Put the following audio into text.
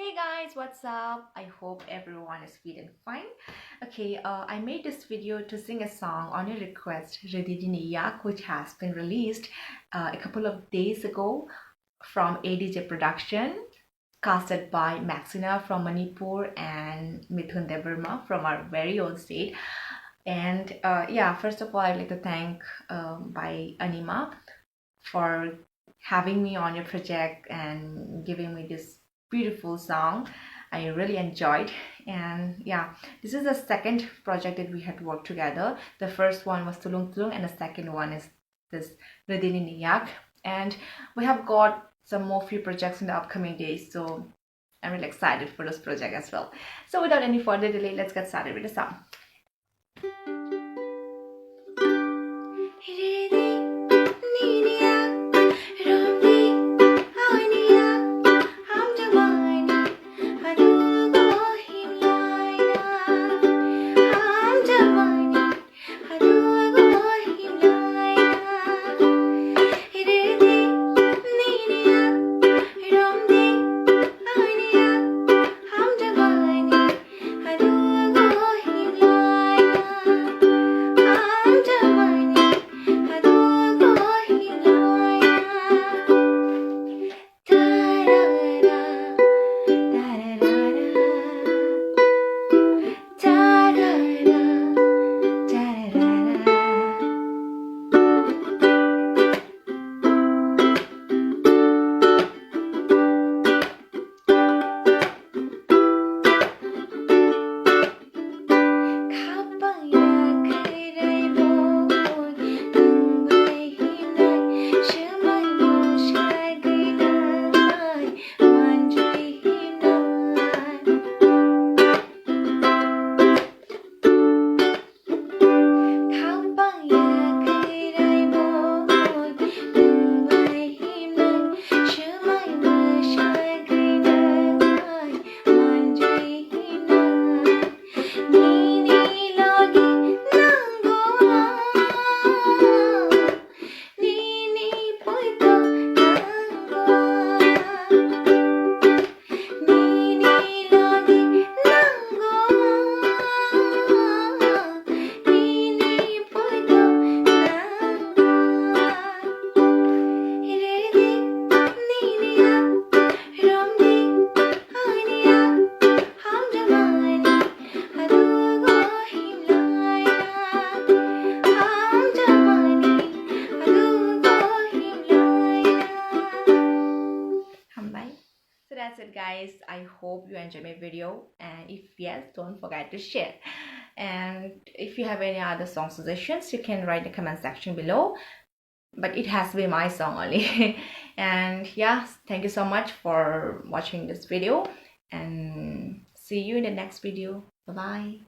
Hey guys, what's up? I hope everyone is feeling fine. Okay, I made this video to sing a song on your request, Rwdi, which has been released a couple of days ago from ADJ Production, casted by Maxina from Manipur and Mithun Debarma from our very own state. And yeah, first of all, I'd like to thank by Anima for having me on your project and giving me this beautiful song. I really enjoyed. And yeah, this is the second project that we had worked together. The first one was Tulung Tulung and the second one is this Rwdi. And we have got some more few projects in the upcoming days, so I'm really excited for this project as well. So without any further delay, let's get started with the song. So that's it guys. I hope you enjoyed my video, and if yes, don't forget to share. And if you have any other song suggestions, you can write in the comment section below, but it has to be my song only. And yeah, thank you so much for watching this video, and see you in the next video. Bye bye.